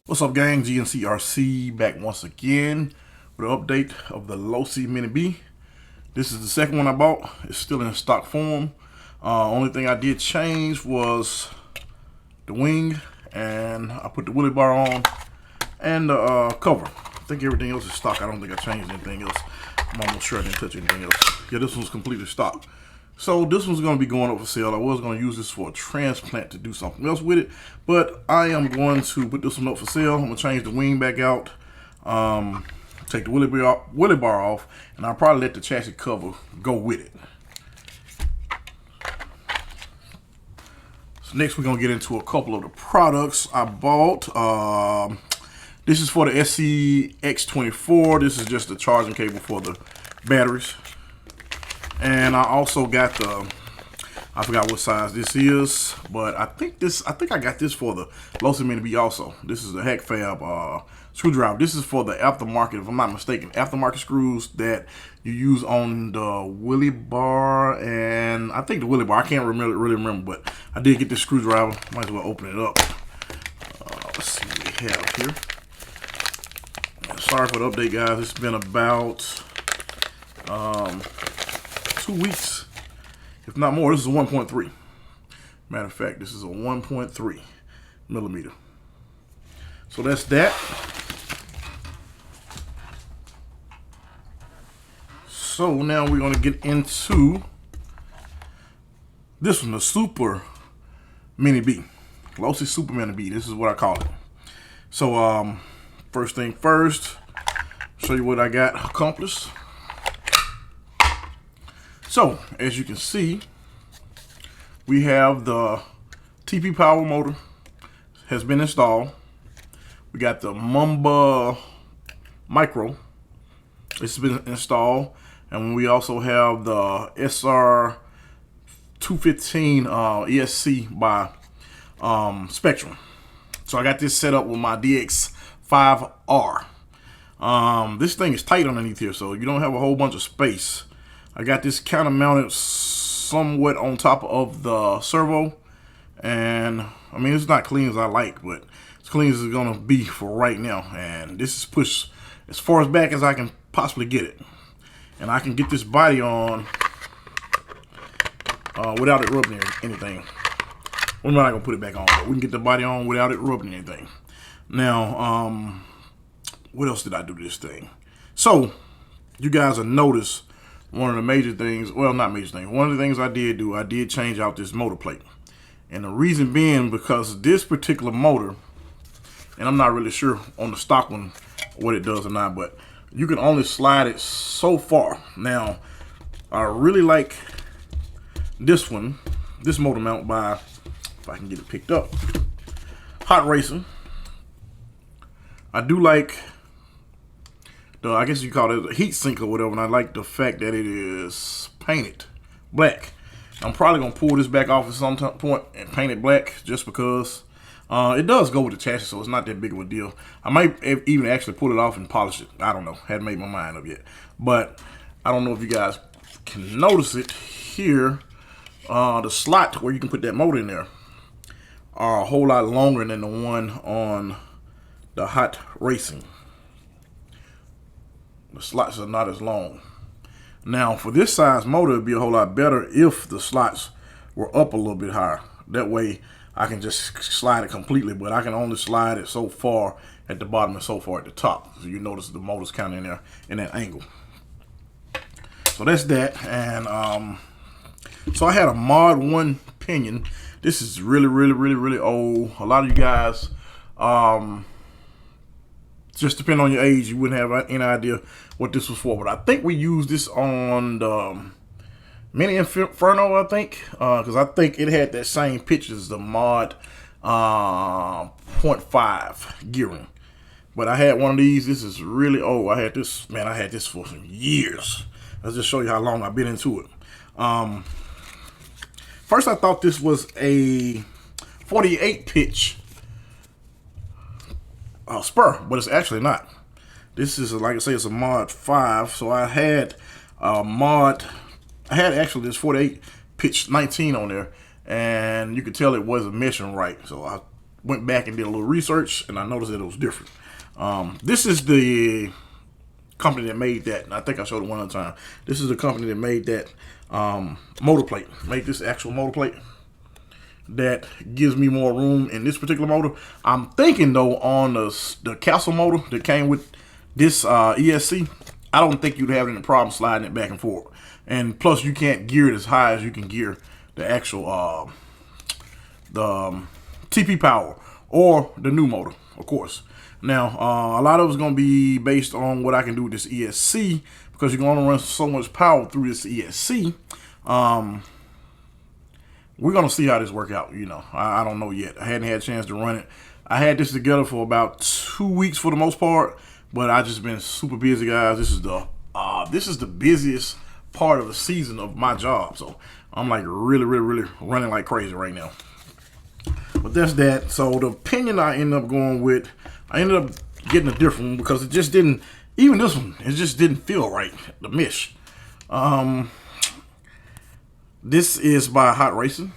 What's up, gang? GNCRC back once again with an update of the Losi Mini B. This is the second one I bought. It's still in stock form. Only thing I did change was the wing, and I put the wheelie bar on and the cover. I think everything else is stock. I don't think I changed anything else. I'm almost sure I didn't touch anything else. Yeah, this one's completely stock. So this one's going to be going up for sale. I was going to use this for a transplant to do something else with it, but I am going to put this one up for sale. I'm going to change the wing back out, take the wheelie bar off, and I'll probably let the chassis cover go with it. So next we're going to get into a couple of the products I bought. This is for the SDXC. This is just the charging cable for the batteries. And I also got the, I forgot what size this is, but I think I got this for the Losi Mini B also. This is the Hack Fab screwdriver. This is for the aftermarket, if I'm not mistaken, aftermarket screws that you use on the wheelie bar, and I think the wheelie bar, I can't really remember, but I did get this screwdriver. Might as well open it up. Let's see what we have here. Sorry for the update, guys. It's been about 2 weeks, if not more. This is a 1.3. Matter of fact, this is a 1.3 millimeter. So that's that. So now we're going to get into this one, the Super Mini B. Losi Super Mini B. This is what I call it. So first thing first, show you what I got accomplished. So, as you can see, we have the TP power motor has been installed. We got the Mamba Micro. It's been installed. And we also have the SR215 ESC by Spectrum. So I got this set up with my DX5R. This thing is tight underneath here, so you don't have a whole bunch of space. I got this kind of mounted somewhat on top of the servo, and I mean, it's not clean as I like, but as clean as it's gonna be for right now. And this is pushed as far as back as I can possibly get it, and I can get this body on without it rubbing anything. Well, I'm not gonna put it back on, but we can get the body on without it rubbing anything. Now, what else did I do to this thing? So you guys will notice one of the major things, well, not major things, one of the things I did do, I did change out this motor plate. And the reason being because this particular motor, and I'm not really sure on the stock one what it does or not, but you can only slide it so far. Now, I really like this one, this motor mount by, if I can get it picked up, Hot Racing. I do like, I guess you call it a heat sink or whatever, and I like the fact that it is painted black. I'm probably going to pull this back off at some point and paint it black just because it does go with the chassis, so it's not that big of a deal. I might even actually pull it off and polish it. I don't know. Hadn't made my mind up yet. But I don't know if you guys can notice it here. The slot where you can put that motor in there are a whole lot longer than the one on the Hot Racing. The slots are not as long. Now, for this size motor, it'd be a whole lot better if the slots were up a little bit higher. That way, I can just slide it completely, but I can only slide it so far at the bottom and so far at the top. So you notice the motor's kind of in there in that angle. So that's that. And so I had a Mod 1 pinion. This is really old. A lot of you guys, just depending on your age, you wouldn't have any idea what this was for. But I think we used this on the Mini Inferno, I think, because I think it had that same pitch as the Mod 0.5 gearing. But I had one of these. This is really old. I had this, man, I had this for some years. Let's just show you how long I've been into it. First, I thought this was a 48 pitch spur, but it's actually not. This is, like I say, it's a Mod 5. So I had actually this 48 pitch 19 on there, and you could tell it wasn't meshing right. So I went back and did a little research, and I noticed that it was different. This is the company that made that. And I think I showed it one other time. This is the company that made that motor plate. Made this actual motor plate that gives me more room in this particular motor. I'm thinking though on the castle motor that came with this ESC, I don't think you'd have any problem sliding it back and forth. And plus, you can't gear it as high as you can gear the actual TP power or the new motor, of course. Now, a lot of it's going to be based on what I can do with this ESC, because you're going to run so much power through this ESC. We're going to see how this work out. You know, I don't know yet. I hadn't had a chance to run it. I had this together for about 2 weeks for the most part, but I just been super busy, guys. This is the busiest part of the season of my job, so I'm like really running like crazy right now. But that's that. So the pinion I ended up going with, I ended up getting a different one because it just didn't, even this one, it just didn't feel right, the mesh. This is by Hot Racing,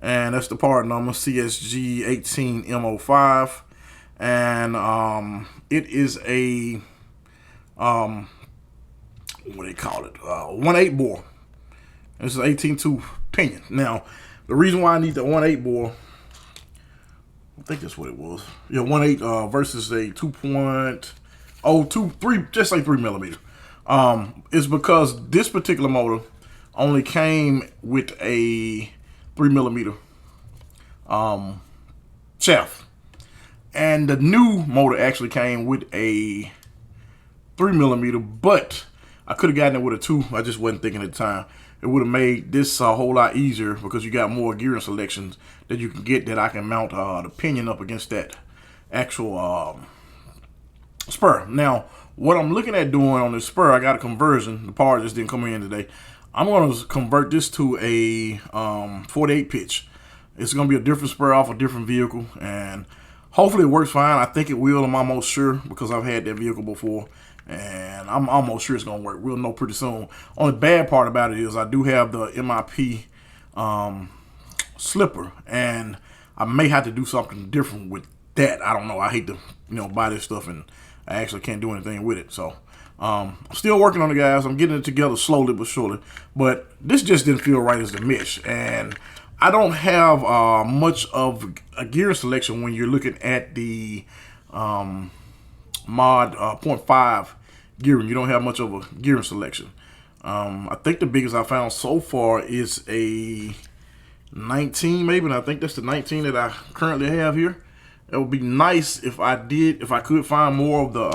and that's the part number CSG18M05, and it is a what do they call it? 1/8 bore. This is 18-2 pinion. Now, the reason why I need the 1/8 bore, I think that's what it was. Yeah, 1/8 versus a 2.023, just like 3mm. Is because this particular motor only came with a 3mm shaft, and the new motor actually came with a 3mm, but I could have gotten it with a 2. I just wasn't thinking at the time. It would have made this a whole lot easier because you got more gearing selections that you can get, that I can mount the pinion up against that actual spur. Now, what I'm looking at doing on this spur, I got a conversion. The part just didn't come in today. I'm going to convert this to a 48 pitch. It's going to be a different spur off a different vehicle, and hopefully it works fine. I think it will. I'm almost sure because I've had that vehicle before, and I'm almost sure it's going to work. We'll know pretty soon. Only bad part about it is I do have the MIP slipper, and I may have to do something different with that. I don't know. I hate to buy this stuff and I actually can't do anything with it. So I'm still working on it, guys. I'm getting it together slowly but surely. But this just didn't feel right as the mesh, and I don't have much of a gear selection when you're looking at the mod 0.5 gearing. You don't have much of a gearing selection. I think the biggest I found so far is a 19 maybe, and I think that's the 19 that I currently have here. It would be nice if I could find more of the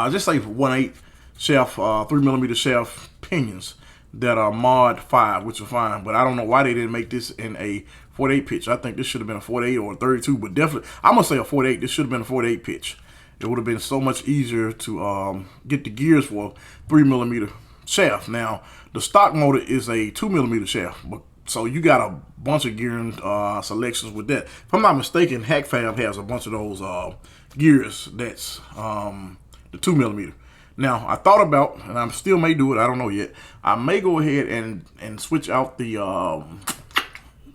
just like 1/8 shaft, 3mm shaft pinions that are mod 5, which are fine. But I don't know why they didn't make this in a 48 pitch. I think this should have been a 48 or a 32, but definitely I'm gonna say a 48. This should have been a 48 pitch. It would have been so much easier to get the gears for a 3mm shaft. Now, the stock motor is a 2mm shaft, but so you got a bunch of gearing selections with that. If I'm not mistaken, HackFab has a bunch of those gears that's the 2mm. Now, I thought about, and I still may do it, I don't know yet, I may go ahead and switch out the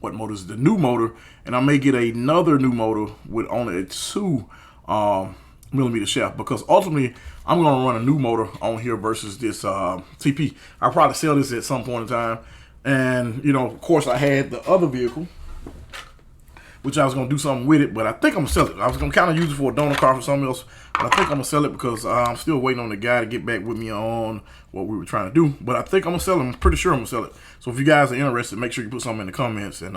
what motor is the new motor, and I may get another new motor with only a 2mm shaft, because ultimately I'm going to run a new motor on here versus this TP. I'll probably sell this at some point in time. And of course, I had the other vehicle, which I was going to do something with it, but I think I'm going to sell it. I was going to kind of use it for a donor car for something else, but I think I'm going to sell it because I'm still waiting on the guy to get back with me on what we were trying to do. But I think I'm going to sell it. I'm pretty sure I'm going to sell it. So if you guys are interested, make sure you put something in the comments, and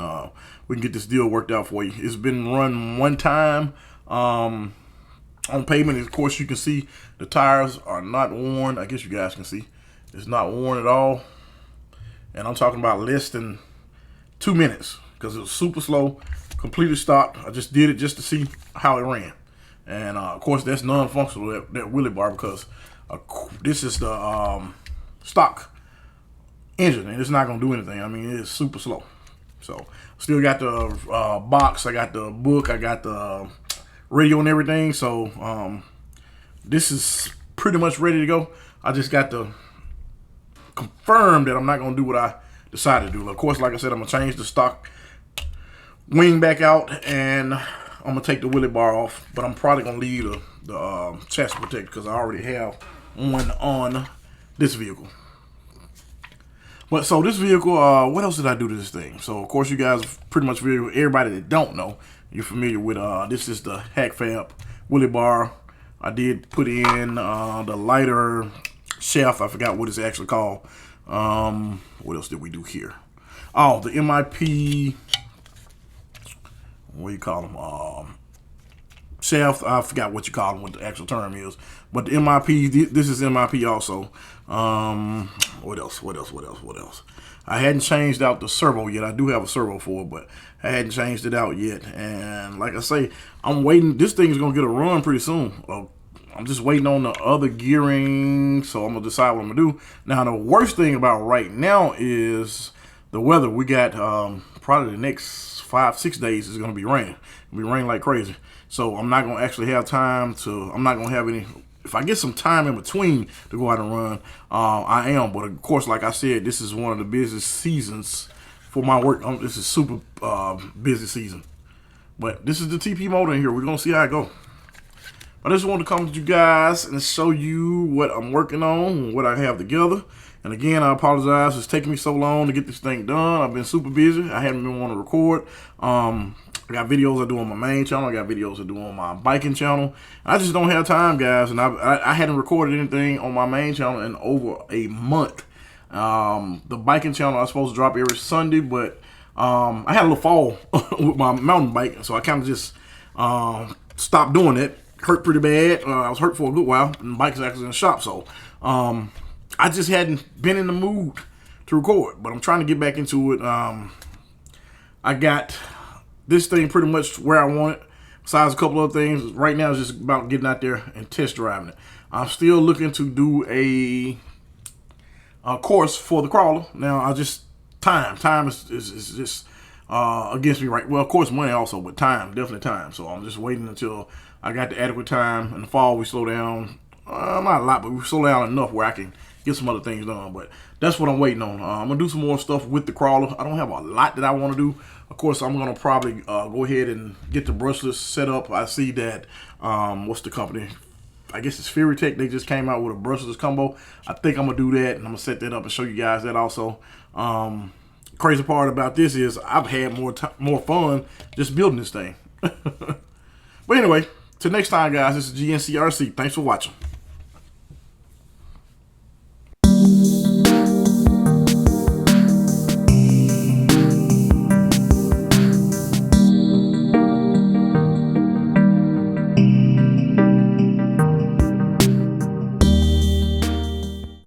we can get this deal worked out for you. It's been run one time on pavement. Of course, you can see the tires are not worn. I guess you guys can see it's not worn at all. And I'm talking about less than 2 minutes because it was super slow, completely stopped. I just did it just to see how it ran. And of course, that's non-functional, that wheelie bar, because this is the stock engine, and it's not going to do anything. I mean, it's super slow. So still got the box, I got the book, I got the radio and everything. So this is pretty much ready to go. I just got to confirm that I'm not going to do what I decided to do. Of course, like I said, I'm going to change the stock wing back out, and I'm gonna take the wheelie bar off, but I'm probably gonna leave the chassis protector because I already have one on this vehicle. But so this vehicle, what else did I do to this thing? So of course you guys are pretty much familiar with, everybody that don't know, you're familiar with this is the Hack Fab wheelie bar. I did put in the lighter shaft. I forgot what it's actually called. What else did we do here? Oh, the MIP, what do you call them? Shaft. I forgot what you call them, what the actual term is. But the MIP, this is MIP also. What else? I hadn't changed out the servo yet. I do have a servo for it, but I hadn't changed it out yet. And like I say, I'm waiting. This thing's going to get a run pretty soon. I'm just waiting on the other gearing, so I'm going to decide what I'm going to do. Now, the worst thing about right now is the weather. We got probably the next 5-6 days is going to be raining. It'll be raining like crazy. So I'm not going to actually have time to, I'm not going to have any, if I get some time in between to go out and run, I am. But of course, like I said, this is one of the busiest seasons for my work. This is super busy season. But this is the TP motor in here. We're going to see how it goes. I just wanted to come to you guys and show you what I'm working on and what I have together. And again, I apologize. It's taking me so long to get this thing done. I've been super busy. I haven't been wanting to record. I got videos I do on my main channel. I got videos I do on my biking channel. I just don't have time, guys. And I hadn't recorded anything on my main channel in over a month. The biking channel I was supposed to drop every Sunday, but I had a little fall with my mountain bike. So I kind of just stopped doing it. Hurt pretty bad. I was hurt for a good while. And the bike's actually in the shop. So I just hadn't been in the mood to record. But I'm trying to get back into it. I got this thing pretty much where I want it. Besides a couple other things, right now it's just about getting out there and test driving it. I'm still looking to do a course for the crawler. Now, I just time is just against me right. Well, of course, money also, but time, definitely time. So I'm just waiting until I got the adequate time. In the fall, we slow down, not a lot, but we slow down enough where I can get some other things done. But that's what I'm waiting on. I'm gonna do some more stuff with the crawler. I don't have a lot that I want to do. Of course, I'm gonna probably go ahead and get the brushless set up. I see that what's the company? I guess it's Fury Tech. They just came out with a brushless combo. I think I'm gonna do that, and I'm gonna set that up and show you guys that also. Crazy part about this is I've had more fun just building this thing. But anyway, till next time, guys. This is GNCRC. Thanks for watching.